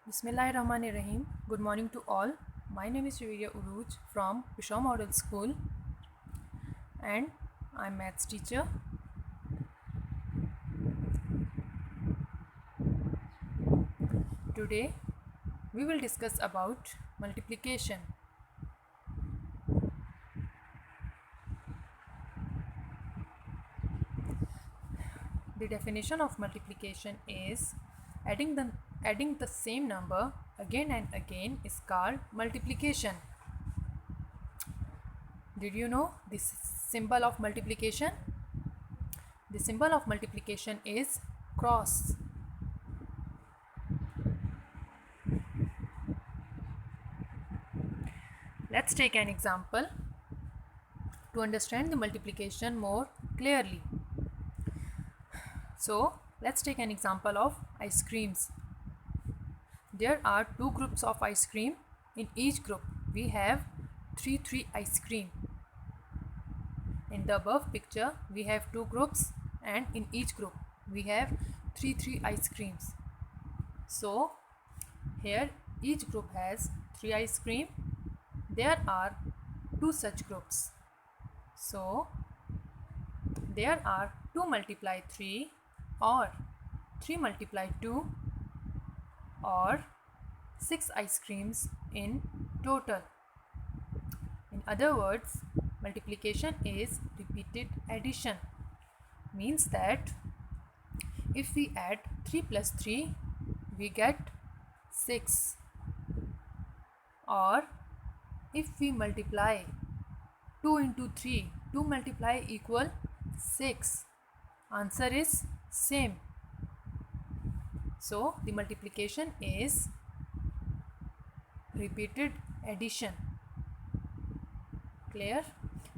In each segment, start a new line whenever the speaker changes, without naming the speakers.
Bismillahirrahmanirrahim. Good morning to all. My name is Shaviria Uruj from Pishwa Model School and I'm maths teacher. Today we will discuss about multiplication. The definition of multiplication is adding the same number again and again is called multiplication. Did you know this symbol of multiplication? The symbol of multiplication is cross. Let's take an example to understand the multiplication more clearly. So, let's take an example of ice creams. There are two groups of ice cream. In each group, we have 3 ice cream. In the above picture, we have two groups and in each group, we have 3 ice creams. So, here each group has 3 ice cream. There are two such groups. So, there are 2 multiply 3 or 3 multiply 2 or 6 ice creams in total. In other words, multiplication is repeated addition. Means that if we add 3 plus 3, we get 6. Or if we multiply 2 into 3, 2 multiply equal 6. Answer is same. So the multiplication is repeated addition. Clear?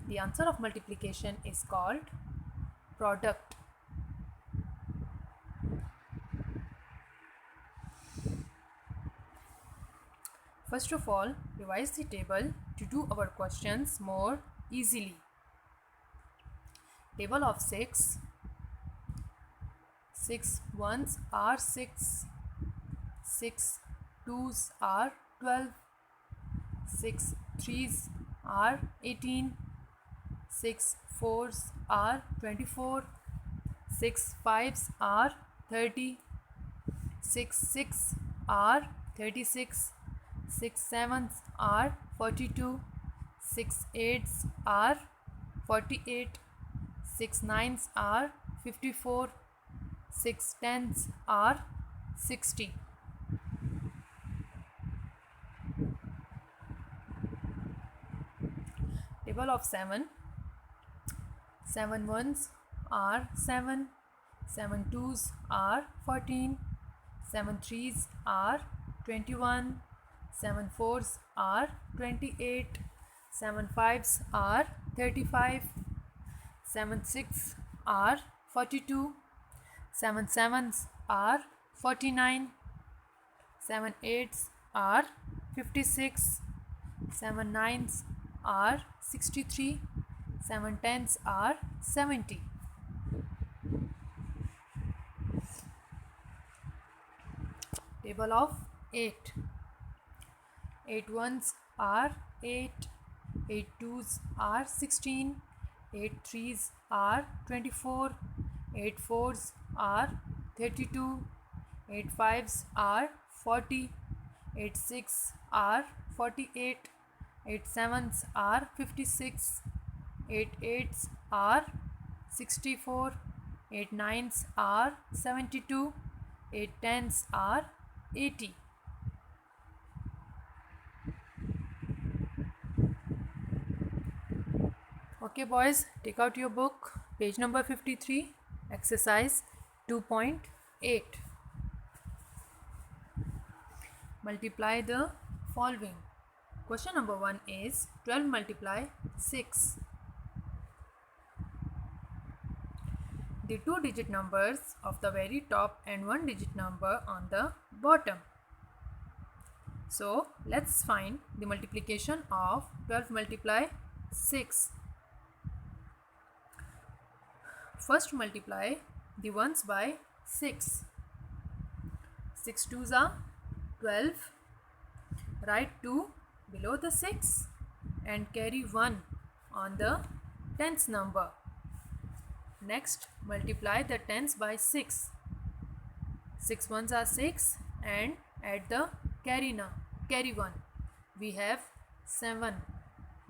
The answer of multiplication is called product. First of all, revise the table to do our questions more easily. Table of 6. 6 ones are 6. 6 twos are 12. 6 threes are 18. 6 fours are 24. 6 fives are 30. 6 six are 36. 6 sevens are 42. 6 eights are 48. 6 nines are 54. 6 tens are 60. Table of 7. 7 ones are 7. 7 twos are 14. 7 threes are 21. 7 fours are 28. 7 fives are 35. 7 six are 42. 7 sevens are 49. 7 eights are 56. 7 nines are 63. 7 tens are 70. Table of 8. 8 ones are 8. 8 twos are 16. 8 threes are 24. 8 fours are 32. 8 fives are 40. 8 six are 48. 8 sevens are 56. 8 eights are 64. 8 nines are 72. 8 tens are 80. Okay boys, take out your book, page number 53, exercise 2.8. Multiply the following. Question number 1 is 12 multiply 6. The 2-digit numbers of the very top and 1-digit number on the bottom. So let's find the multiplication of 12 multiply 6. First multiply the ones by 6. 6 twos are 12, write 2 below the 6 and carry 1 on the tens number. Next, multiply the tens by 6. 6 ones are 6 and add the carry 1. We have 7,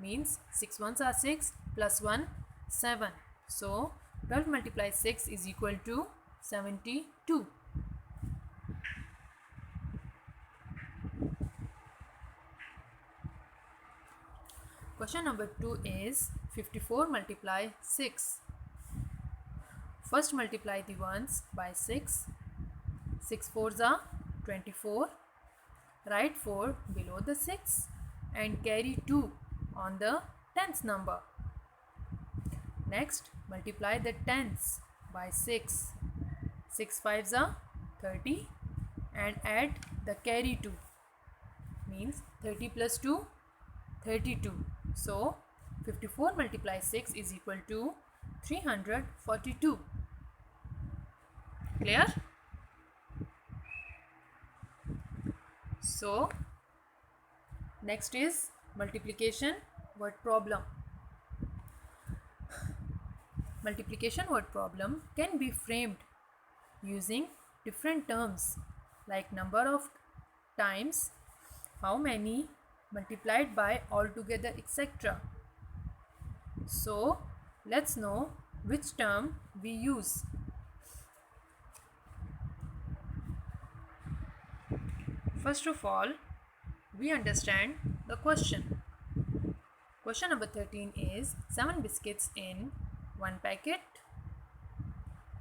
means 6 ones are 6 plus 1 7. So 12 multiplied 6 is equal to 72. Question number 2 is 54 multiply 6. First multiply the ones by 6. 6 fours are 24. Write 4 below the 6 and carry 2 on the tens number. Next, multiply the tens by 6. 6 fives are 30 and add the carry 2. Means 30 plus 2, 32. So, 54 multiply 6 is equal to 342. Clear? So, next is multiplication word problem. Multiplication word problem can be framed using different terms like number of times, how many, multiplied by, altogether, etc. So, let's know which term we use. First of all, we understand the question. Question number 13 is 7 biscuits in 1 packet.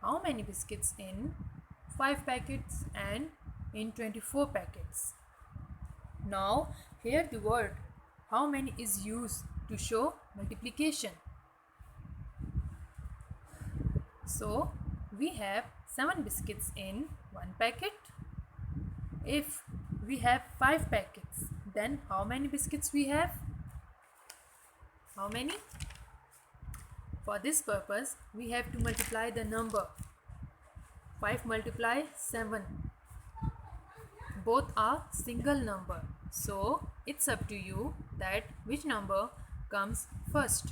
How many biscuits in 5 packets and in 24 packets? Now, here the word how many is used to show multiplication. So, we have 7 biscuits in 1 packet. If we have 5 packets, then how many biscuits we have? How many? For this purpose, we have to multiply the number. 5 multiply 7. Both are single number. So, it's up to you that which number comes first.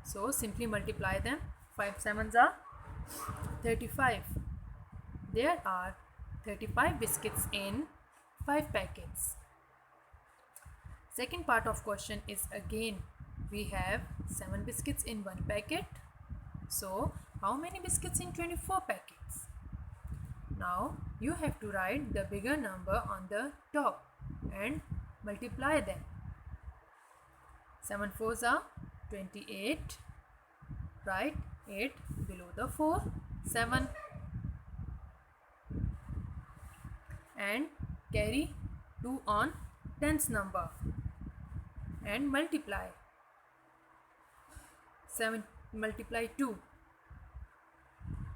So, simply multiply them. 5 sevens are 35. There are 35 biscuits in 5 packets. Second part of question is again we have 7 biscuits in 1 packet. So, how many biscuits in 24 packets? Now, you have to write the bigger number on the top and multiply them. 7 fours are 28. Write 8 below the 4. 7 and carry 2 on tens number and multiply. 7 multiply 2.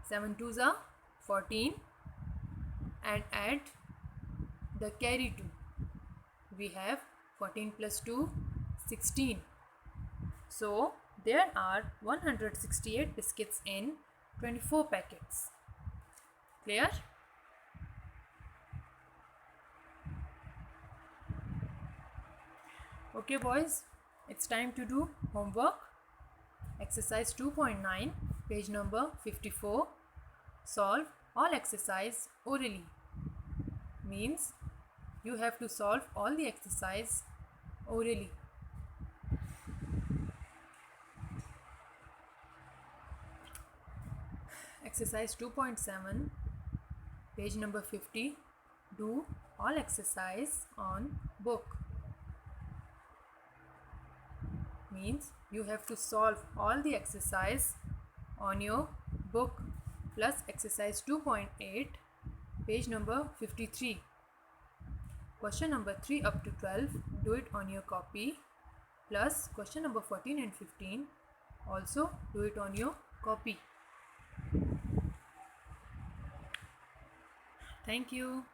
7 twos are 14 and add the carry 2. We have 14 plus 2, 16. So, there are 168 biscuits in 24 packets. Clear? Okay boys, it's time to do homework. Exercise 2.9, page number 54. Solve all exercise orally. Means you have to solve all the exercise orally. Exercise 2.7, page number 50. Do all exercise on book. Means you have to solve all the exercise on your book plus exercise 2.8, page number 53. Question number 3 up to 12, do it on your copy, plus question number 14 and 15 also do it on your copy. Thank you.